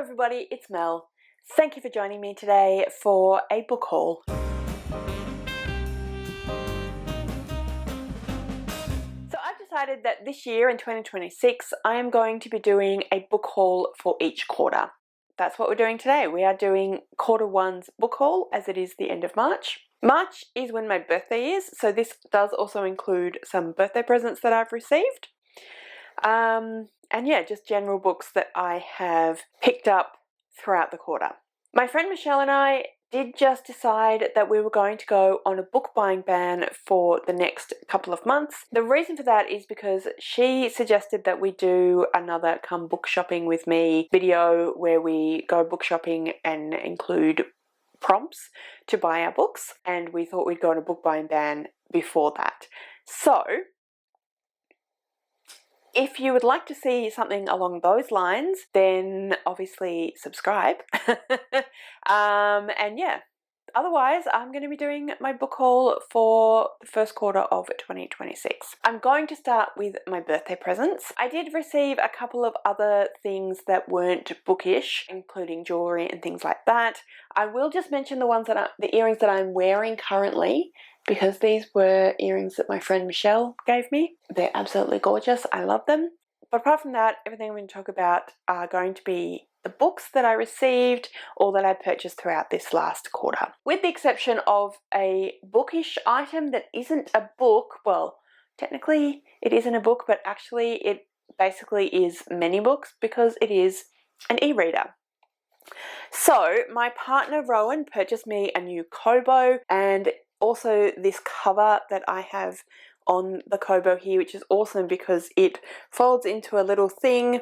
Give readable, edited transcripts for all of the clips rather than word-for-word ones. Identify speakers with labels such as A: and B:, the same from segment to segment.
A: everybody, it's Mel. Thank you for joining me today for a book haul. So I've decided that this year in 2026 I am going to be doing a book haul for each quarter. That's what we're doing today. We are doing quarter one's book haul as it is the end of March. March is when my birthday is, so this does also include some birthday presents that I've received. And yeah, just general books that I have picked up throughout the quarter. My friend Michelle and I did just decide that we were going to go on a book buying ban for the next couple of months. The reason for that is because she suggested that we do another Come Book Shopping With Me video where we go book shopping and include prompts to buy our books, and we thought we'd go on a book buying ban before that. So if you would like to see something along those lines, then obviously subscribe. And yeah, otherwise I'm going to be doing my book haul for the first quarter of 2026. I'm going to start with my birthday presents. I did receive a couple of other things that weren't bookish, including jewelry and things like that. I will just mention the earrings that I'm wearing currently, because these were earrings that my friend Michelle gave me. They're absolutely gorgeous. I love them. But apart from that, everything I'm going to talk about are going to be the books that I received or that I purchased throughout this last quarter. With the exception of a bookish item that isn't a book. Well, technically it isn't a book, but actually it basically is many books because it is an e-reader. So my partner Rowan purchased me a new Kobo, and also this cover that I have on the Kobo here, which is awesome because it folds into a little thing,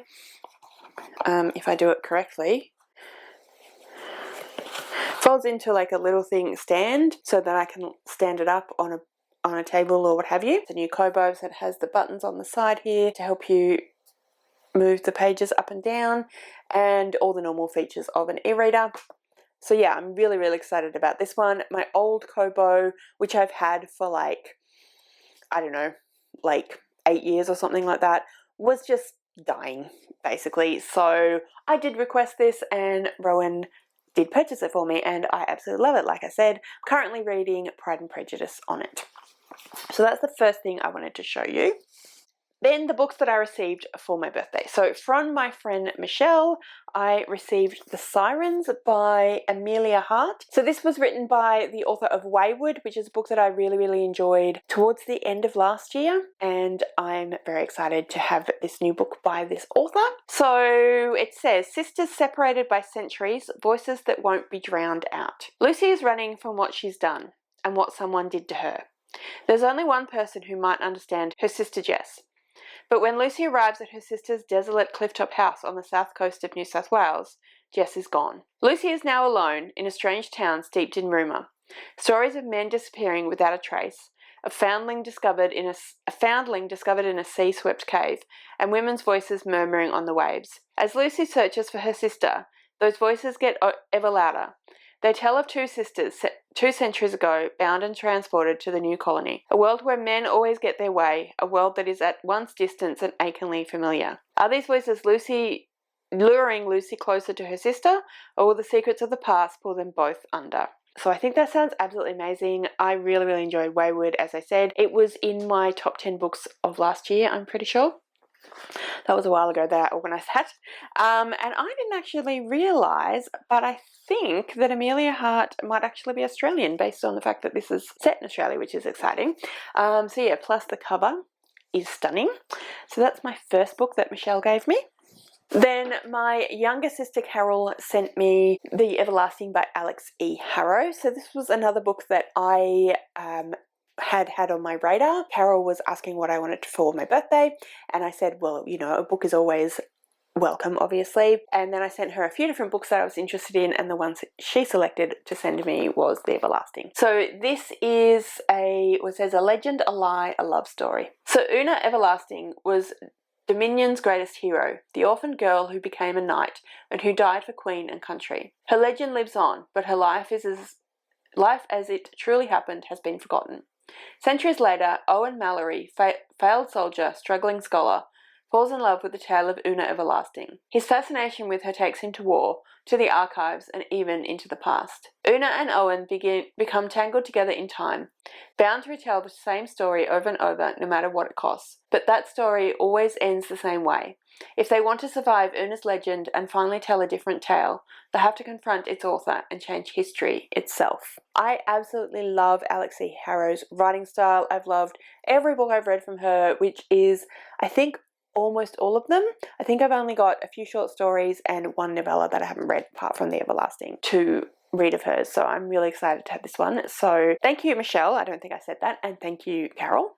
A: if I do it correctly, folds into like a little thing stand so that I can stand it up on a table or what have you. It's a new Kobo, so it has the buttons on the side here to help you move the pages up and down and all the normal features of an e-reader. So yeah, I'm really, really excited about this one. My old Kobo, which I've had for like, I don't know, like 8 years or something like that, was just dying, basically. So I did request this and Rowan did purchase it for me, and I absolutely love it. Like I said, I'm currently reading Pride and Prejudice on it. So that's the first thing I wanted to show you. Then the books that I received for my birthday. So from my friend Michelle, I received The Sirens by Amelia Hart. So this was written by the author of Wayward, which is a book that I really, really enjoyed towards the end of last year. And I'm very excited to have this new book by this author. So it says, sisters separated by centuries, voices that won't be drowned out. Lucy is running from what she's done and what someone did to her. There's only one person who might understand her sister Jess. But when Lucy arrives at her sister's desolate clifftop house on the south coast of New South Wales, Jess is gone. Lucy is now alone in a strange town steeped in rumour. Stories of men disappearing without a trace, a foundling discovered in a sea-swept cave, and women's voices murmuring on the waves. As Lucy searches for her sister, those voices get ever louder. They tell of two sisters 2 centuries ago, bound and transported to the new colony. A world where men always get their way, a world that is at once distant and achingly familiar. Are these voices luring Lucy closer to her sister, or will the secrets of the past pull them both under? So I think that sounds absolutely amazing. I really, really enjoyed Wayward, as I said. It was in my top 10 books of last year, I'm pretty sure. That was a while ago that I organised that. And I didn't actually realise, but I think that Amelia Hart might actually be Australian based on the fact that this is set in Australia, which is exciting. So yeah, plus the cover is stunning. So that's my first book that Michelle gave me. Then my younger sister Carol sent me The Everlasting by Alex E. Harrow. So this was another book that I had on my radar. Carol was asking what I wanted for my birthday, and I said, well, you know, a book is always welcome, obviously. And then I sent her a few different books that I was interested in, and the ones she selected to send me was The Everlasting. So this is it says a legend, a lie, a love story. So Una Everlasting was Dominion's greatest hero, the orphaned girl who became a knight and who died for queen and country. Her legend lives on, but her life as it truly happened has been forgotten. Centuries later, Owen Mallory, failed soldier, struggling scholar, falls in love with the tale of Una Everlasting. His fascination with her takes him to war, to the archives, and even into the past. Una and Owen become tangled together in time, bound to retell the same story over and over, no matter what it costs. But that story always ends the same way. If they want to survive Una's legend and finally tell a different tale, they have to confront its author and change history itself. I absolutely love Alex E. Harrow's writing style. I've loved every book I've read from her, which is, I think, almost all of them. I think I've only got a few short stories and one novella that I haven't read apart from The Everlasting to read of hers, so I'm really excited to have this one. So thank you, Michelle. I don't think I said that. And thank you, Carol.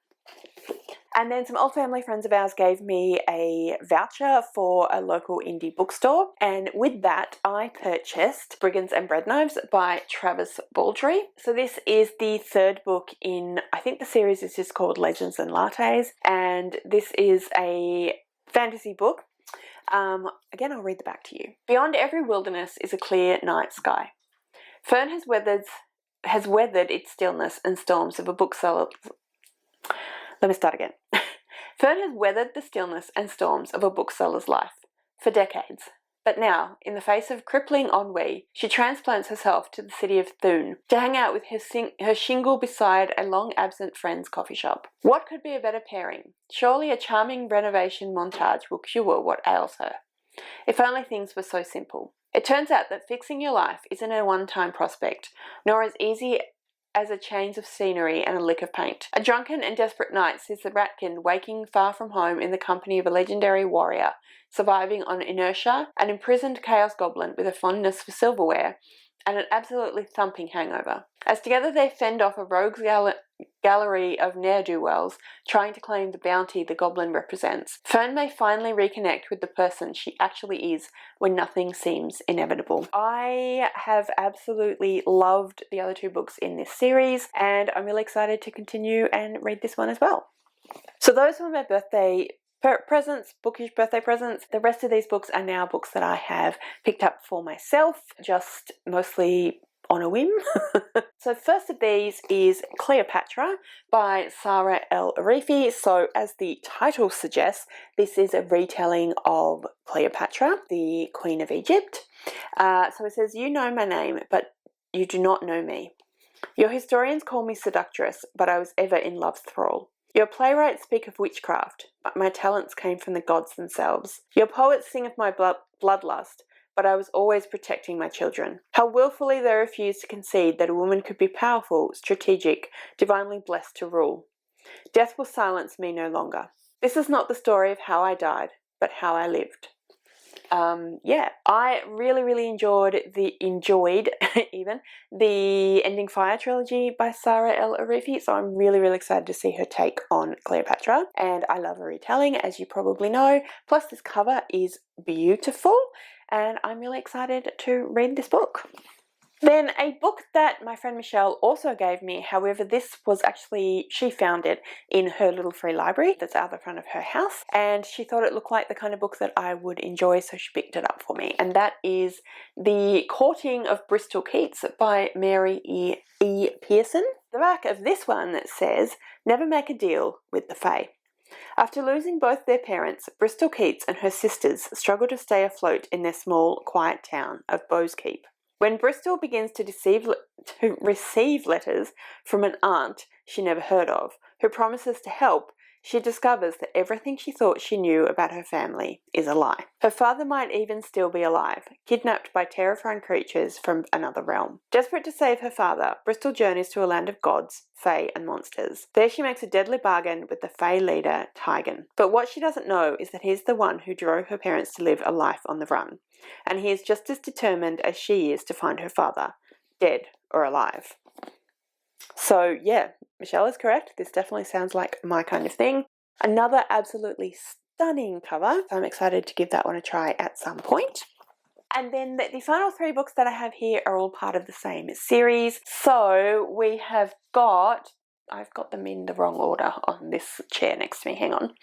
A: And then some old family friends of ours gave me a voucher for a local indie bookstore, and with that I purchased Brigands and Bread Knives by Travis Baldry. So this is the third book in, I think the series is just called Legends and Lattes, and this is a fantasy book. Again, I'll read the back to you. Beyond every wilderness is a clear night sky. Fern has weathered its stillness and storms of a bookseller. Let me start again. Fern has weathered the stillness and storms of a bookseller's life for decades. But now, in the face of crippling ennui, she transplants herself to the city of Thun to hang out with her shingle beside a long-absent friend's coffee shop. What could be a better pairing? Surely a charming renovation montage will cure what ails her. If only things were so simple. It turns out that fixing your life isn't a one-time prospect, nor as easy as a change of scenery and a lick of paint. A drunken and desperate knight sees the Ratkin waking far from home in the company of a legendary warrior, surviving on inertia, an imprisoned chaos goblin with a fondness for silverware, and an absolutely thumping hangover. As together they fend off a rogues gallery of ne'er-do-wells trying to claim the bounty the goblin represents, Fern may finally reconnect with the person she actually is when nothing seems inevitable. I have absolutely loved the other two books in this series, and I'm really excited to continue and read this one as well. So those were my birthday presents, bookish birthday presents. The rest of these books are now books that I have picked up for myself, just mostly on a whim. So first of these is Cleopatra by Sarah L. Arifi. So as the title suggests, this is a retelling of Cleopatra, the Queen of Egypt. So it says, "You know my name, but you do not know me. Your historians call me seductress, but I was ever in love's thrall. Your playwrights speak of witchcraft, but my talents came from the gods themselves. Your poets sing of my bloodlust, but I was always protecting my children. How willfully they refused to concede that a woman could be powerful, strategic, divinely blessed to rule. Death will silence me no longer. This is not the story of how I died, but how I lived." I really enjoyed the Ending Fire trilogy by Sarah L. Arifi, so I'm really excited to see her take on Cleopatra, and I love a retelling, as you probably know. Plus this cover is beautiful, and I'm really excited to read this book. Then a book that my friend Michelle also gave me, however this was actually, she found it in her little free library that's out the front of her house, and she thought it looked like the kind of book that I would enjoy, so she picked it up for me, and that is The Courting of Bristol Keats by Mary E. Pearson. The back of this one says, "Never make a deal with the Fae." After losing both their parents, Bristol Keats and her sisters struggle to stay afloat in their small, quiet town of Bowes Keep. When Bristol begins to receive letters from an aunt she never heard of, who promises to help, she discovers that everything she thought she knew about her family is a lie. Her father might even still be alive, kidnapped by terrifying creatures from another realm. Desperate to save her father, Bristol journeys to a land of gods, fae, and monsters. There she makes a deadly bargain with the fae leader, Tygon. But what she doesn't know is that he's the one who drove her parents to live a life on the run, and he is just as determined as she is to find her father, dead or alive. So yeah, Michelle is correct. This definitely sounds like my kind of thing. Another absolutely stunning cover. So I'm excited to give that one a try at some point. And then the final three books that I have here are all part of the same series. So we have got, I've got them in the wrong order on this chair next to me, hang on.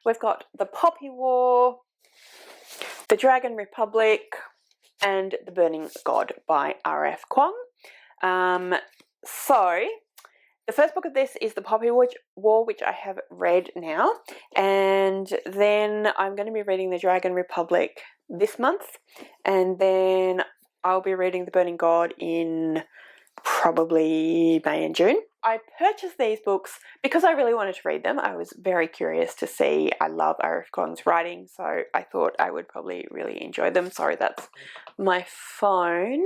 A: We've got The Poppy War, The Dragon Republic, and The Burning God by R.F. Kuang. So The first book of this is The Poppy War, which I have read now, and then I'm going to be reading The Dragon Republic this month, and then I'll be reading The Burning God in probably May and June. I purchased these books because I really wanted to read them. I was very curious to see. I love Arif Khan's writing, so I thought I would probably really enjoy them. Sorry, that's my phone.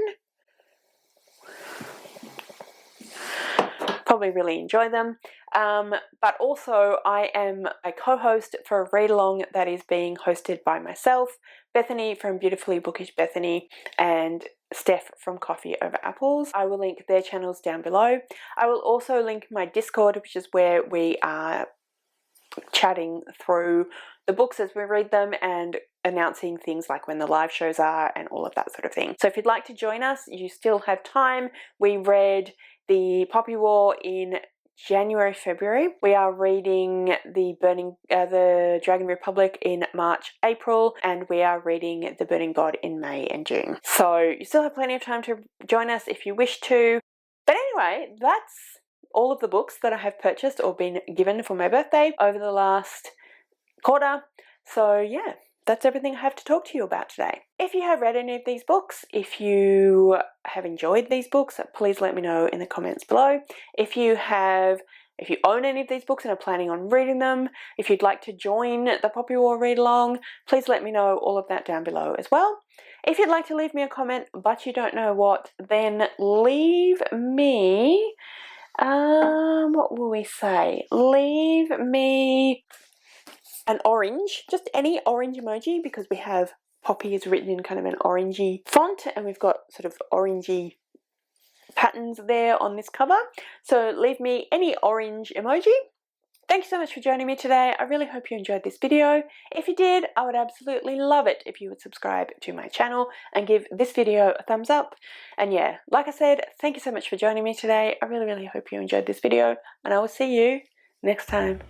A: Probably really enjoy them. But also I am a co-host for a read-along that is being hosted by myself, Bethany from Beautifully Bookish Bethany, and Steph from Coffee Over Apples. I will link their channels down below. I will also link my Discord, which is where we are chatting through the books as we read them and announcing things like when the live shows are and all of that sort of thing. So if you'd like to join us, you still have time. We read The Poppy War in January, February. We are reading the Dragon Republic in March, April, and we are reading The Burning God in May and June. So you still have plenty of time to join us if you wish to. But anyway, that's all of the books that I have purchased or been given for my birthday over the last quarter. So yeah, that's everything I have to talk to you about today. If you have read any of these books, if you have enjoyed these books, please let me know in the comments below. If you own any of these books and are planning on reading them, if you'd like to join the Poppy War read along, please let me know all of that down below as well. If you'd like to leave me a comment but you don't know what, then leave me what will we say? Leave me an orange, just any orange emoji, because we have Poppy is written in kind of an orangey font and we've got sort of orangey patterns there on this cover. So leave me any orange emoji. Thank you so much for joining me today. I really hope you enjoyed this video. If you did, I would absolutely love it if you would subscribe to my channel and give this video a thumbs up. And yeah, like I said, thank you so much for joining me today. I really hope you enjoyed this video and I will see you next time.